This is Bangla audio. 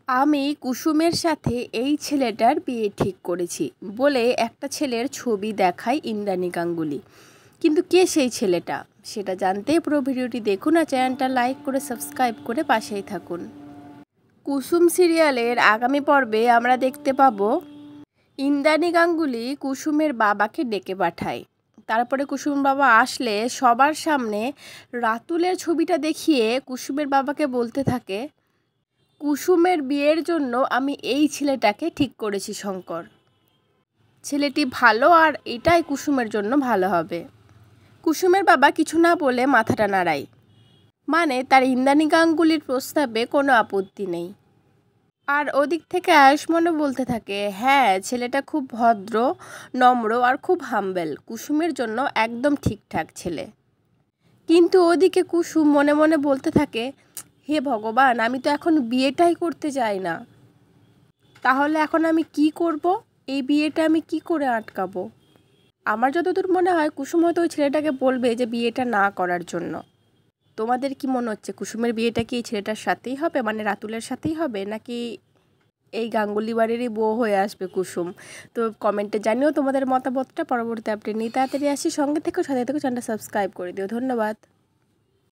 আমি কুসুমের সাথে এই ছেলেটার বিয়ে ঠিক করেছি বলে একটা ছেলের ছবি দেখায় ইন্দ্রাণী গাঙ্গুলি। কিন্তু কে সেই ছেলেটা সেটা জানতে পুরো ভিডিওটি দেখুন আর চ্যানেলটা লাইক করে সাবস্ক্রাইব করে পাশেই থাকুন। কুসুম সিরিয়ালের আগামী পর্বে আমরা দেখতে পাবো ইন্দ্রাণী গাঙ্গুলি কুসুমের বাবাকে ডেকে পাঠায়। তারপরে কুসুমের বাবা আসলে সবার সামনে রাতুলের ছবিটা দেখিয়ে কুসুমের বাবাকে বলতে থাকে, কুসুমের বিয়ের জন্য আমি এই ছেলেটাকে ঠিক করেছি শঙ্কর। ছেলেটি ভালো আর এটাই কুসুমের জন্য ভালো হবে। কুসুমের বাবা কিছু না বলে মাথাটা নাড়ায়, মানে তার ইন্দ্রাণী গাঙ্গুলির প্রস্তাবে কোনো আপত্তি নেই। আর ওদিক থেকে আয়ুষ্মানও বলতে থাকে, হ্যাঁ ছেলেটা খুব ভদ্র, নম্র আর খুব হাম্বেল, কুসুমের জন্য একদম ঠিকঠাক ছেলে। কিন্তু ওদিকে কুসুম মনে মনে বলতে থাকে, হে ভগবান, আমি তো এখন বিয়েটাই করতে চাই না, তাহলে এখন আমি কি করব? এই বিয়েটা আমি কি করে আটকাবো? আমার যতদূর মনে হয় কুসুম হয়তো ওই ছেলেটাকে বলবে যে বিয়েটা না করার জন্য। তোমাদের কি মনে হচ্ছে, কুসুমের বিয়েটা কি এই ছেলেটার সাথেই হবে, মানে রাতুলের সাথেই হবে, নাকি এই গাঙ্গুলি বাড়িরই বউ হয়ে আসবে কুসুম? তো কমেন্টে জানিও তোমাদের মতামতটা। পরবর্তী আপডেট নিয়ে তাড়াতাড়ি আসি, সঙ্গে থেকেও সাথে চ্যানেলটা সাবস্ক্রাইব করে দিও। ধন্যবাদ।